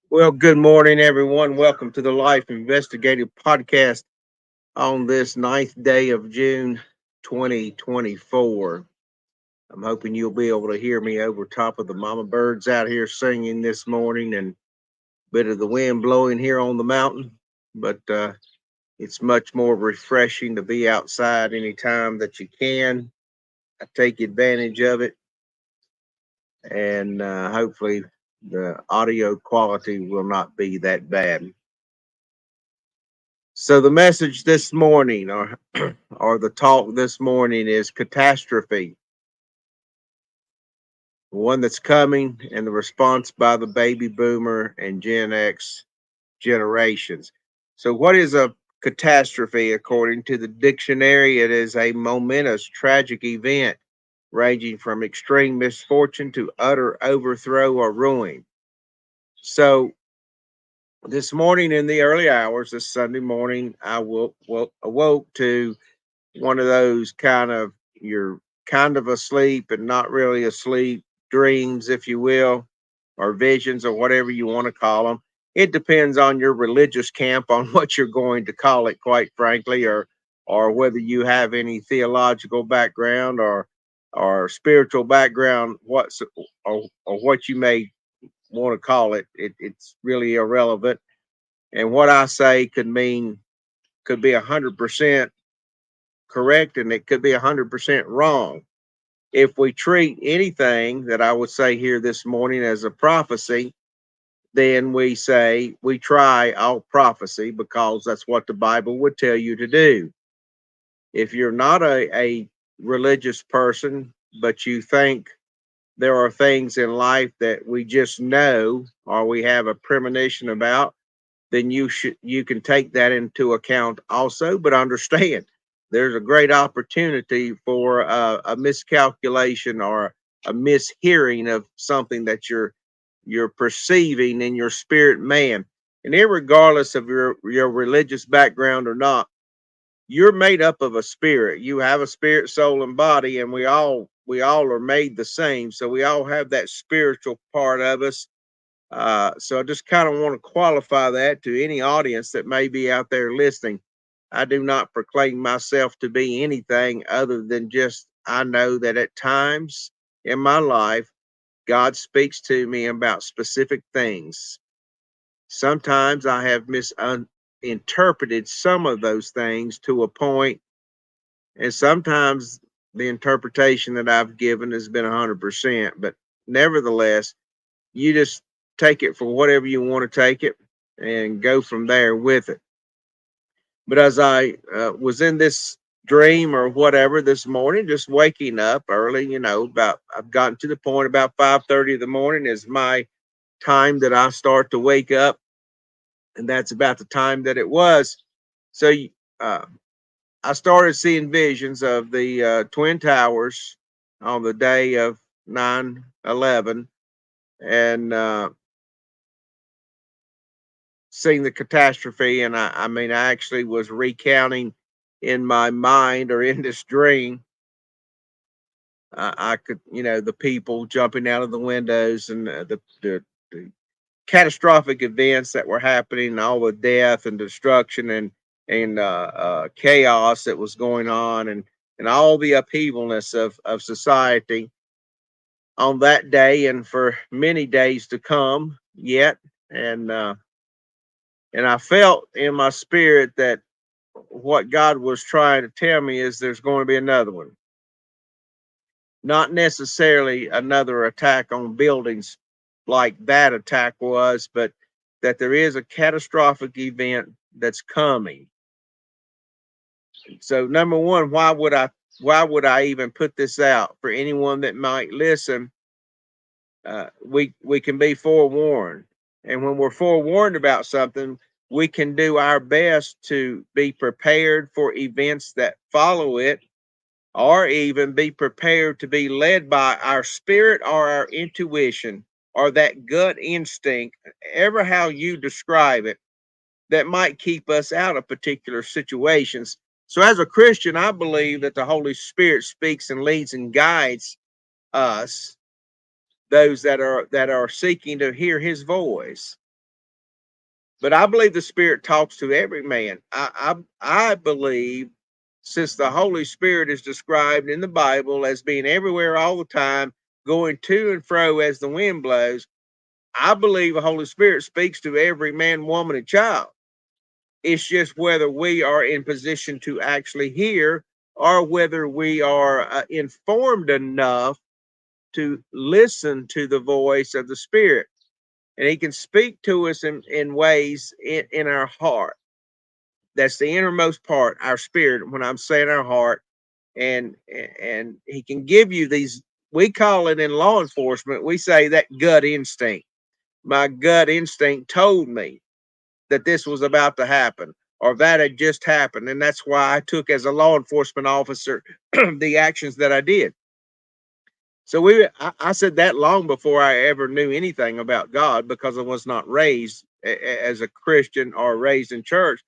Well, good morning, everyone. Welcome to the Life Investigative Podcast on this ninth day of June 2024. I'm hoping you'll be able to hear me over top of the mama birds out here singing this morning and a bit of the wind blowing here on the mountain. But it's much more refreshing to be outside anytime that you can. I take advantage of it, and hopefully the audio quality will not be that bad. So the message this morning, or the talk this morning, is catastrophe, one that's coming, and the response by the baby boomer and Gen X generations. So, what is a catastrophe? According to the dictionary, it is a momentous tragic event ranging from extreme misfortune to utter overthrow or ruin. So, this morning in the early hours, this Sunday morning, awoke to one of those kind of you're kind of asleep and not really asleep dreams, if you will, or visions or whatever you want to call them. It depends on your religious camp on what you're going to call it, quite frankly, or whether you have any theological background or spiritual background, or what you may want to call it. It's really irrelevant. And what I say could be 100% correct and it could be 100% wrong. If we treat anything that I would say here this morning as a prophecy, then we say we try all prophecy because that's what the Bible would tell you to do. If you're not a religious person, but you think there are things in life that we just know or we have a premonition about, then you can take that into account also. But understand, there's a great opportunity for a miscalculation or a mishearing of something that you're perceiving in your spirit man. And regardless of your religious background or not, you're made up of a spirit. You have a spirit, soul, and body, and we all are made the same. So we all have that spiritual part of us. So I just kind of want to qualify that to any audience that may be out there listening. I do not proclaim myself to be anything other than just I know that at times in my life, God speaks to me about specific things. Sometimes I have misinterpreted some of those things to a point, and sometimes the interpretation that I've given has been 100%. But nevertheless, you just take it for whatever you want to take it and go from there with it. But as I was in this dream or whatever this morning, just waking up early, about I've gotten to the point about 5:30 in the morning is my time that I start to wake up, and that's about the time that it was. So uh, I started seeing visions of the Twin Towers on the day of 9/11, and seeing the catastrophe. And I mean, I actually was recounting in my mind or in this dream. I could, the people jumping out of the windows and the catastrophic events that were happening, and all the death and destruction and chaos that was going on, and all the upheavalness of society on that day and for many days to come yet. And and I felt in my spirit that what God was trying to tell me is there's going to be another one. Not necessarily another attack on buildings like that attack was, but that there is a catastrophic event that's coming. So number one, why would I even put this out for anyone that might listen? We can be forewarned, and when we're forewarned about something, we can do our best to be prepared for events that follow it, or even be prepared to be led by our spirit or our intuition or that gut instinct, ever how you describe it, that might keep us out of particular situations. So, as a Christian, I believe that the Holy Spirit speaks and leads and guides us, those that are seeking to hear His voice. But I believe the Spirit talks to every man. I believe, since the Holy Spirit is described in the Bible as being everywhere all the time, going to and fro as the wind blows, I believe the Holy Spirit speaks to every man, woman, and child. It's just whether we are in position to actually hear, or whether we are informed enough to listen to the voice of the Spirit. And He can speak to us in ways in our heart. That's the innermost part, our spirit. When I'm saying our heart, and He can give you these. We call it in law enforcement. We say that gut instinct. My gut instinct told me that this was about to happen, or that had just happened, and that's why I took, as a law enforcement officer, the actions that I did. So I said that long before I ever knew anything about God, because I was not raised as a Christian or raised in church.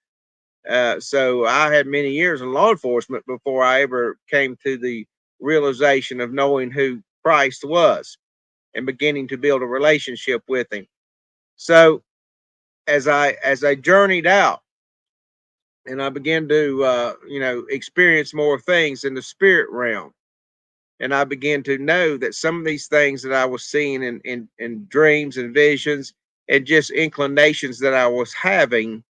So I had many years in law enforcement before I ever came to the realization of knowing who Christ was and beginning to build a relationship with Him. So as I journeyed out, and I began to experience more things in the spirit realm, and I began to know that some of these things that I was seeing in dreams and visions, and just inclinations that I was having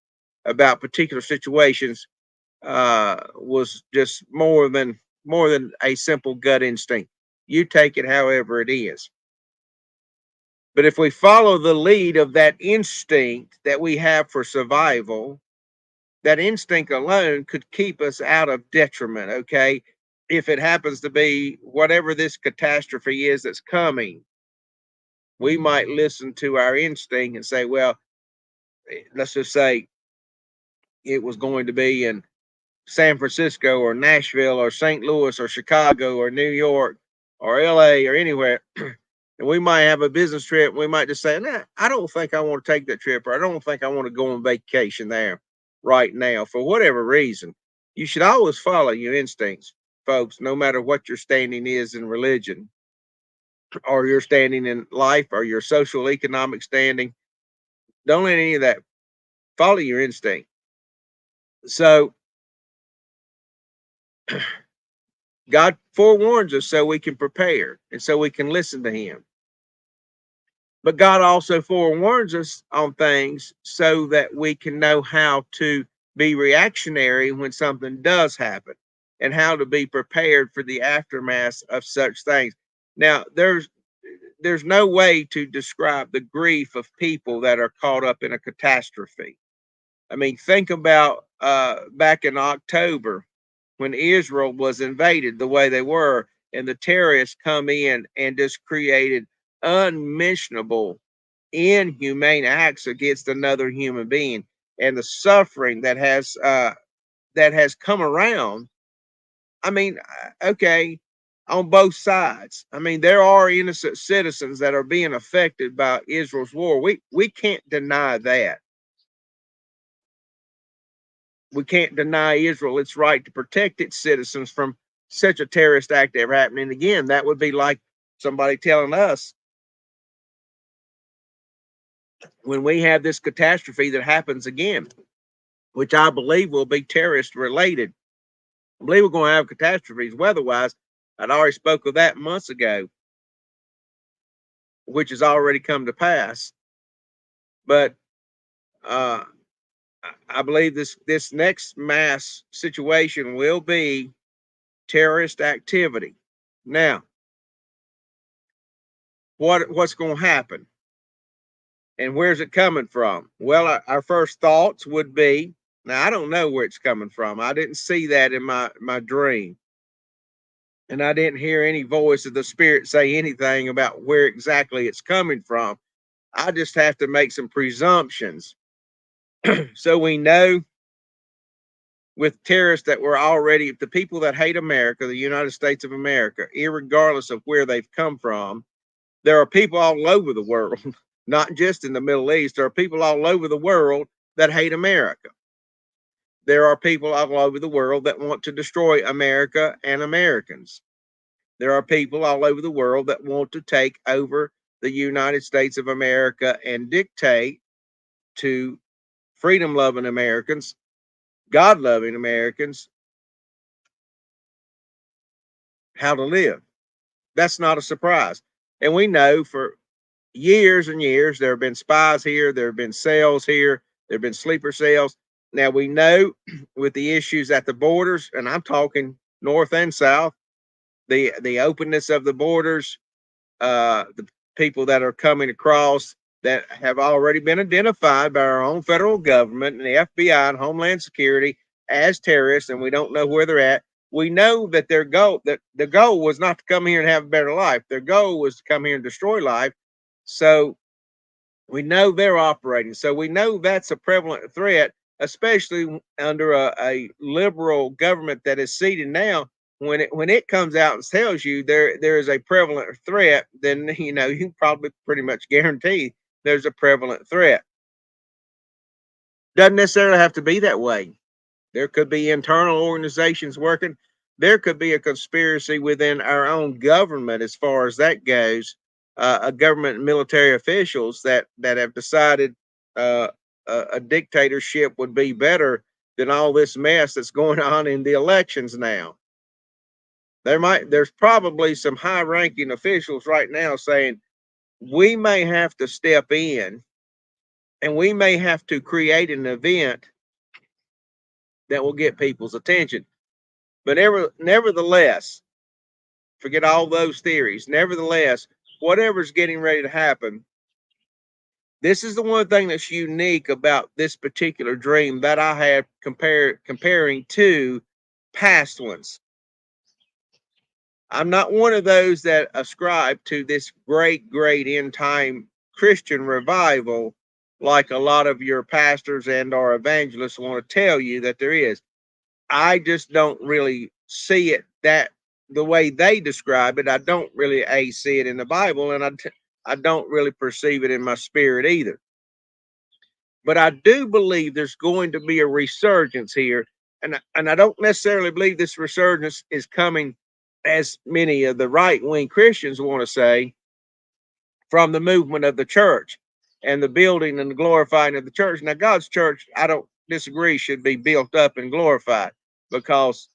about particular situations, was just more than a simple gut instinct. You take it however it is. But if we follow the lead of that instinct that we have for survival, that instinct alone could keep us out of detriment. Okay. If it happens to be whatever this catastrophe is that's coming, we might listen to our instinct and say, well, let's just say it was going to be in San Francisco or Nashville or St. Louis or Chicago or New York or LA or anywhere. And we might have a business trip. We might just say, nah, I don't think I want to take that trip, or I don't think I want to go on vacation there right now for whatever reason. You should always follow your instincts, folks, no matter what your standing is in religion, or your standing in life, or your social economic standing. Don't let any of that. Follow your instinct. So God forewarns us so we can prepare and so we can listen to Him. But God also forewarns us on things so that we can know how to be reactionary when something does happen, and how to be prepared for the aftermath of such things. Now, there's no way to describe the grief of people that are caught up in a catastrophe. I mean, think about back in October, when Israel was invaded the way they were, and the terrorists come in and just created unmentionable, inhumane acts against another human being, and the suffering that has come around. I mean, okay, on both sides. I mean, there are innocent citizens that are being affected by Israel's war. We can't deny that. We can't deny Israel its right to protect its citizens from such a terrorist act ever happening again. That would be like somebody telling us, when we have this catastrophe that happens again, which I believe will be terrorist related. I believe we're going to have catastrophes weather-wise. I'd already spoke of that months ago, which has already come to pass. But uh, I believe this next mass situation will be terrorist activity. Now, what's going to happen, and where's it coming from? Well, our first thoughts would be, now I don't know where it's coming from. I didn't see that in my dream, and I didn't hear any voice of the Spirit say anything about where exactly it's coming from. I just have to make some presumptions. So we know, with terrorists that were already, the people that hate America, the United States of America, irregardless of where they've come from, there are people all over the world, not just in the Middle East. There are people all over the world that hate America. There are people all over the world that want to destroy America and Americans. There are people all over the world that want to take over the United States of America and dictate to freedom loving Americans, God loving Americans, how to live. That's not a surprise. And we know for years and years there have been spies here, there have been cells here, there have been sleeper cells. Now we know with the issues at the borders, and I'm talking north and south, the openness of the borders, the people that are coming across that have already been identified by our own federal government and the FBI and Homeland Security as terrorists, and we don't know where they're at. We know that the goal was not to come here and have a better life. Their goal was to come here and destroy life. So we know they're operating. So we know that's a prevalent threat, especially under a liberal government that is seated now. When it comes out and tells you there is a prevalent threat, then you know you can probably pretty much guarantee there's a prevalent threat. Doesn't necessarily have to be that way. There could be internal organizations working. There could be a conspiracy within our own government as far as that goes. A government and military officials that have decided uh, a dictatorship would be better than all this mess that's going on in the elections now. There's probably some high-ranking officials right now saying we may have to step in and we may have to create an event that will get people's attention. But nevertheless, forget all those theories. Nevertheless, whatever's getting ready to happen, this is the one thing that's unique about this particular dream that I have comparing to past ones. I'm not one of those that ascribe to this great end time Christian revival like a lot of your pastors and or evangelists want to tell you that there is. I just don't really see it that the way they describe it. I don't really see it in the Bible, and I don't really perceive it in my spirit either. But I do believe there's going to be a resurgence here, and I don't necessarily believe this resurgence is coming, as many of the right wing Christians want to say, from the movement of the church and the building and the glorifying of the church. Now, God's church, I don't disagree, should be built up and glorified because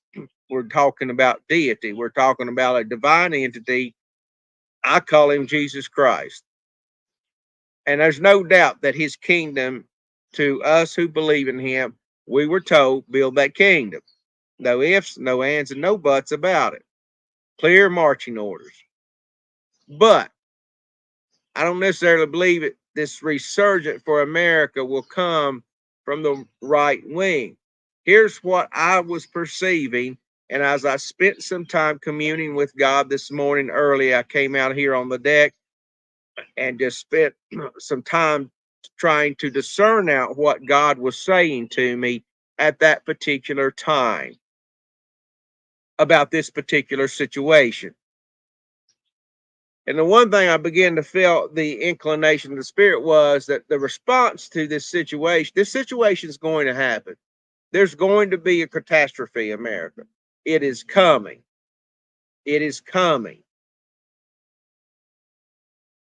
we're talking about deity. We're talking about a divine entity. I call him Jesus Christ. And there's no doubt that his kingdom, to us who believe in him, we were told, build that kingdom. No ifs, no ands, and no buts about it. Clear marching orders. But I don't necessarily believe it. This resurgence for America will come from the right wing. Here's what I was perceiving. And as I spent some time communing with God this morning early, I came out here on the deck and just spent some time trying to discern out what God was saying to me at that particular time about this particular situation. And the one thing I began to feel the inclination of the spirit was that the response to this situation is going to happen. There's going to be a catastrophe, America. It is coming. It is coming.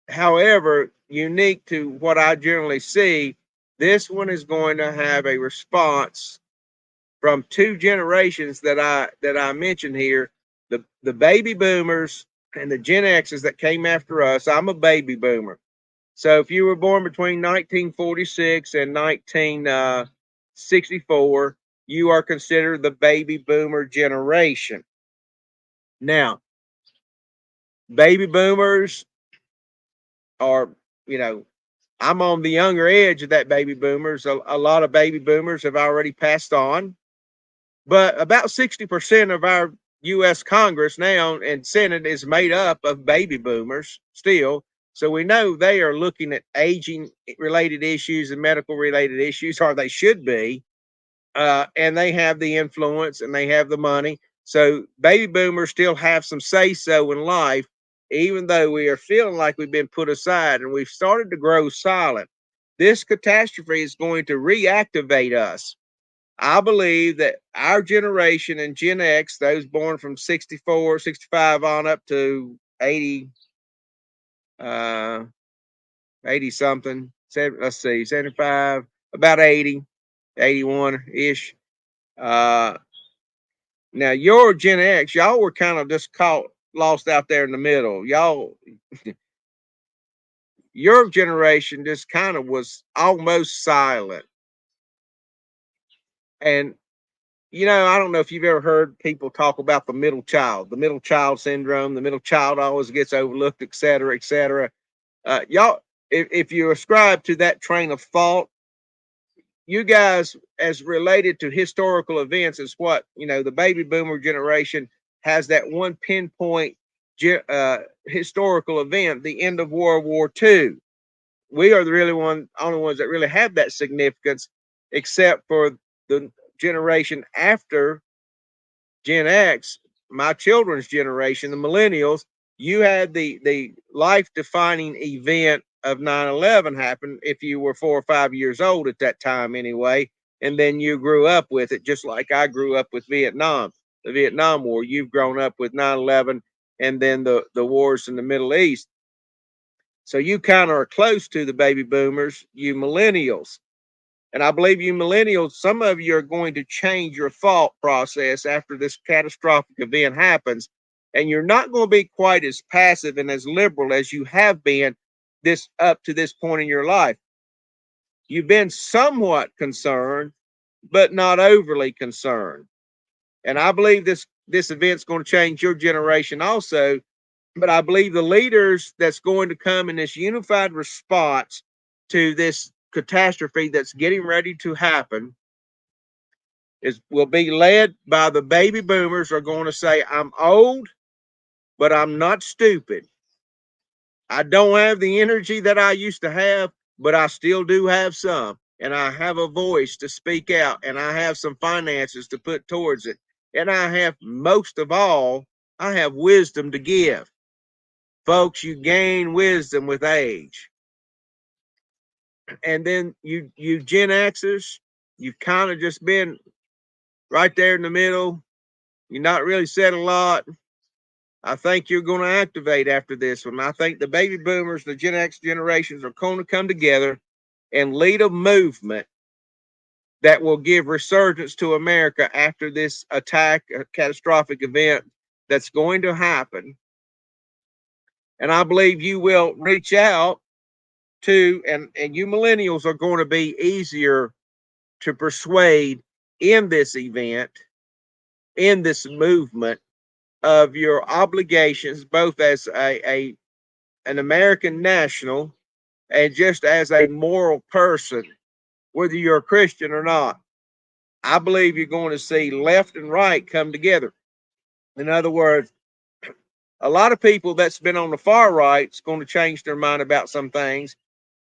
However, unique to what I generally see, this one is going to have a response from two generations that I mentioned here, the baby boomers and the Gen X's that came after us. I'm a baby boomer. So if you were born between 1946 and 1964, you are considered the baby boomer generation. Now, baby boomers are, you know, I'm on the younger edge of that baby boomers. A lot of baby boomers have already passed on, but about 60% of our U.S. Congress now and Senate is made up of baby boomers still. So we know they are looking at aging related issues and medical related issues, or they should be. And they have the influence and they have the money. So baby boomers still have some say so in life, even though we are feeling like we've been put aside and we've started to grow silent. This catastrophe is going to reactivate us. I believe that our generation and Gen X, those born from 64, 65 on up to 80, uh, 80 something, let's see, 75, about 80, 81-ish. Uh, Now your Gen X, y'all were kind of just caught lost out there in the middle. Your generation just kind of was almost silent. And I don't know if you've ever heard people talk about the middle child syndrome, the middle child always gets overlooked, et cetera, et cetera. Y'all, if you ascribe to that train of thought, you guys, as related to historical events, is what the baby boomer generation has that one pinpoint historical event, the end of World War II. We are the only ones that really have that significance, except for the generation after Gen X, my children's generation, the millennials. You had the life defining event of 9/11 happen if you were 4 or 5 years old at that time, anyway. And then you grew up with it, just like I grew up with Vietnam, the Vietnam War. You've grown up with 9/11 and then the wars in the Middle East. So you kind of are close to the baby boomers, you millennials. And I believe you millennials, some of you are going to change your thought process after this catastrophic event happens. And you're not going to be quite as passive and as liberal as you have been this up to this point in your life. You've been somewhat concerned, but not overly concerned. And I believe this event's going to change your generation also. But I believe the leaders that's going to come in this unified response to this catastrophe that's getting ready to happen will be led by the baby boomers are going to say, I'm old, but I'm not stupid. I don't have the energy that I used to have, but I still do have some. And I have a voice to speak out, and I have some finances to put towards it. And I have, most of all, I have wisdom to give. Folks, you gain wisdom with age. And then you Gen Xers, you've kind of just been right there in the middle. You're not really said a lot. I think you're going to activate after this one. I think the baby boomers, the Gen X generations are going to come together and lead a movement that will give resurgence to America after this attack, a catastrophic event that's going to happen. And I believe you will reach out to, and you millennials are going to be easier to persuade in this event, in this movement of your obligations, both as an American national and just as a moral person, whether you're a Christian or not. I believe you're going to see left and right come together. In other words, a lot of people that's been on the far right is going to change their mind about some things.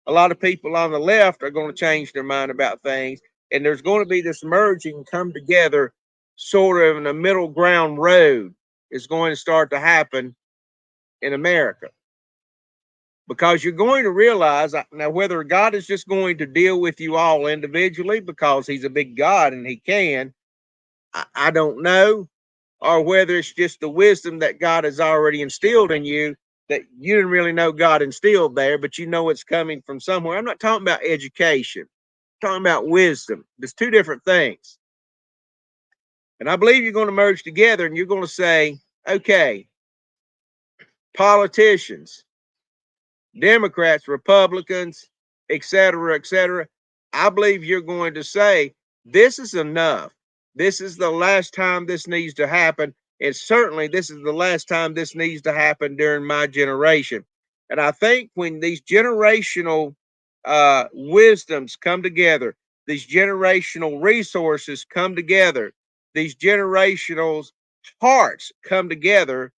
A lot of people on the left are going to change their mind about things. And there's going to be this merging come together, sort of in a middle ground road is going to start to happen in America. Because you're going to realize now whether God is just going to deal with you all individually because he's a big God and he can, I don't know, or whether it's just the wisdom that God has already instilled in you that you didn't really know God instilled there, but you know it's coming from somewhere. I'm not talking about education, I'm talking about wisdom. There's two different things. And I believe you're going to merge together and you're going to say, okay, politicians, Democrats, Republicans, et cetera, et cetera. I believe you're going to say, this is enough. This is the last time this needs to happen. And certainly, this is the last time this needs to happen during my generation. And I think when these generational wisdoms come together, these generational resources come together, these generational hearts come together,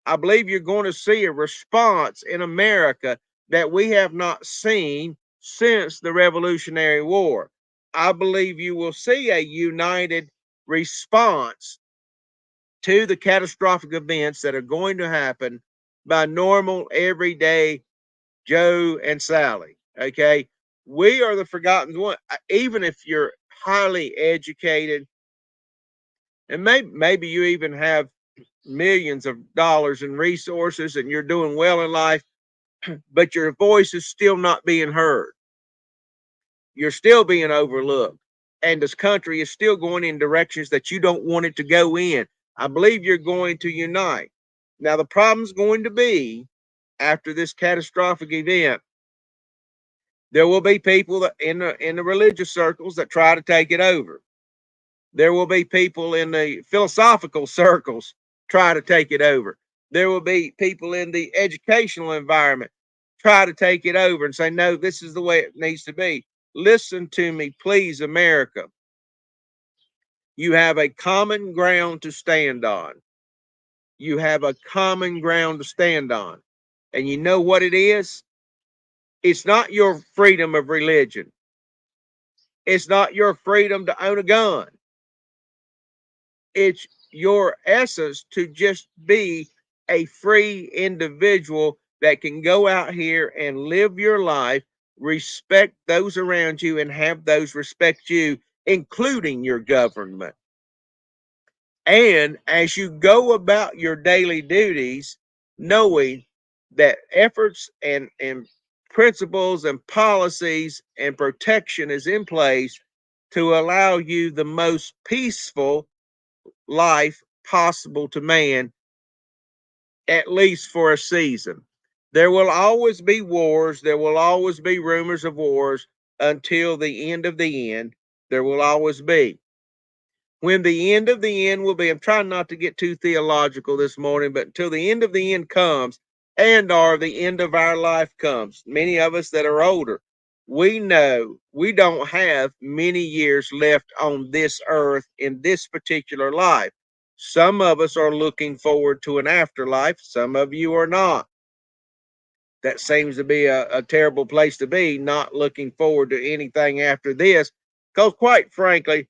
I believe you're going to see a response in America that we have not seen since the Revolutionary War. I believe you will see a united response to the catastrophic events that are going to happen by normal, everyday Joe and Sally. Okay. We are the forgotten one. Even if you're highly educated, and maybe you even have millions of dollars in resources and you're doing well in life, but your voice is still not being heard. you're still being overlooked. And this country is still going in directions that you don't want it to go in. I believe you're going to unite. Now, the problem's going to be after this catastrophic event, there will be people that in the religious circles that try to take it over. There will be people in the philosophical circles try to take it over. There will be people in the educational environment try to take it over and say, no, this is the way it needs to be. Listen to me, please, America. You have a common ground to stand on. You have a common ground to stand on. And you know what it is? It's not your freedom of religion. It's not your freedom to own a gun. It's your essence to just be a free individual that can go out here and live your life, respect those around you, and have those respect you, including your government. And as you go about your daily duties, knowing that efforts and principles and policies and protection is in place to allow you the most peaceful life possible to man, at least for a season. There will always be wars. There will always be rumors of wars until the end of the end. There will always be. When the end of the end will be, I'm trying not to get too theological this morning, but until the end of the end comes and or the end of our life comes, many of us that are older, we know we don't have many years left on this earth in this particular life. Some of us are looking forward to an afterlife. Some of you are not. That seems to be a terrible place to be, not looking forward to anything after this. Because, quite frankly,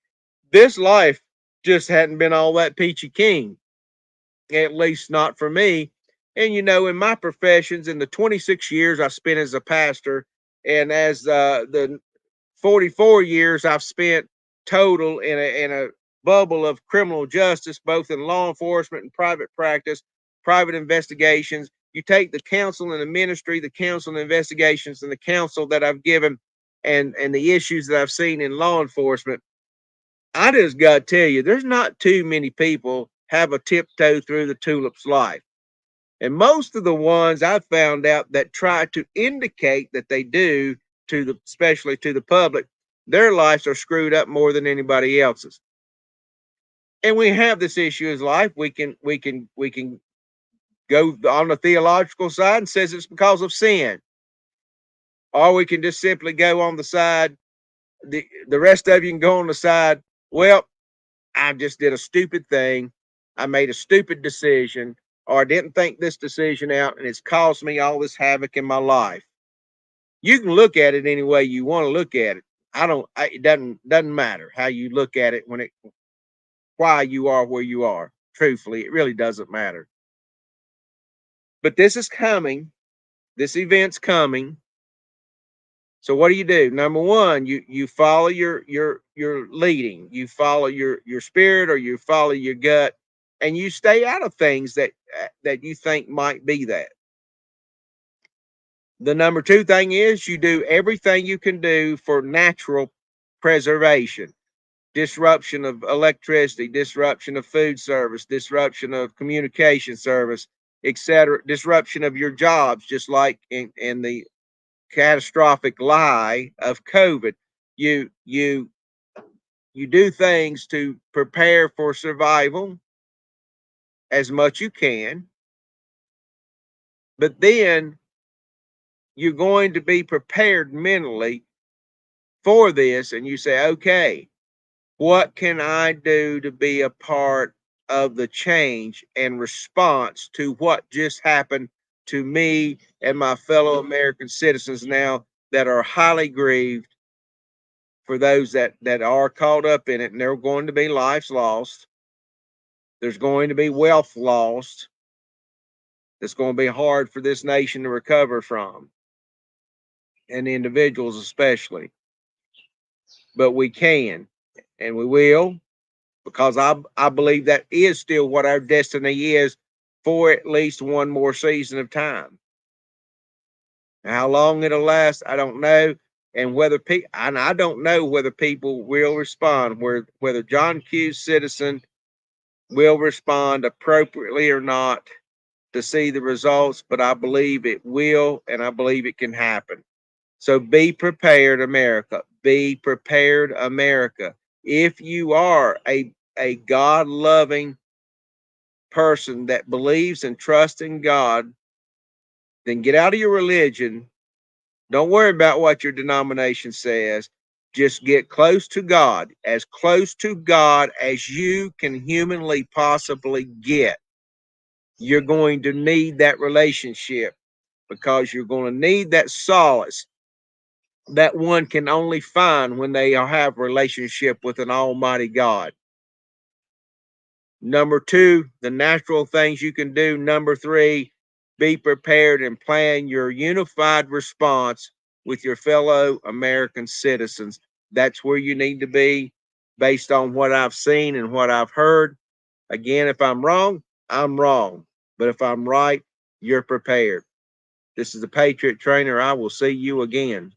this life just hadn't been all that peachy keen, at least not for me. And, you know, in my professions, in the 26 years I spent as a pastor, and as the 44 years I've spent total in a bubble of criminal justice, both in law enforcement and private practice, private investigations. You take the counsel and the ministry, the counsel and investigations, and the counsel that I've given, and the issues that I've seen in law enforcement. I just got to tell you, there's not too many people have a tiptoe through the tulips life. And most of the ones I've found out that try to indicate that they do to the, especially to the public, their lives are screwed up more than anybody else's. And we have this issue as life. We can go on the theological side and says it's because of sin. Or we can just simply go on the side, the rest of you can go on the side, well, I just did a stupid thing. I made a stupid decision, or I didn't think this decision out, and it's caused me all this havoc in my life. You can look at it any way you want to look at it. It doesn't matter how you look at it why you are where you are. Truthfully, it really doesn't matter. But this is coming. This event's coming. So what do? Number one, you follow your leading. You follow your spirit or you follow your gut, and you stay out of things that you think might be that. The number two thing is you do everything you can do for natural preservation. Disruption of electricity, disruption of food service, disruption of communication service, etc. Disruption of your jobs, just like in the catastrophic lie of COVID. You you do things to prepare for survival as much you can, but then you're going to be prepared mentally for this, and you say, okay, what can I do to be a part of the change and response to what just happened to me and my fellow American citizens now that are highly grieved for those that are caught up in it, and there are going to be lives lost. There's going to be wealth lost. That's going to be hard for this nation to recover from, and individuals especially. But we can, and we will, because I believe that is still what our destiny is for at least one more season of time. How long it'll last, I don't know, And and I don't know whether people will respond, whether John Q. Citizen will respond appropriately or not to see the results, but I believe it will, and I believe it can happen. So be prepared, America. Be prepared, America. If you are a God loving person that believes and trusts in God, then get out of your religion. Don't worry about what your denomination says. Just get close to God as you can humanly possibly get. You're going to need that relationship because you're going to need that solace that one can only find when they have a relationship with an almighty God. Number two, the natural things you can do. Number three, be prepared and plan your unified response with your fellow American citizens. That's where you need to be based on what I've seen and what I've heard. Again, if I'm wrong, I'm wrong. But if I'm right, you're prepared. This is the Patriot Trainer. I will see you again.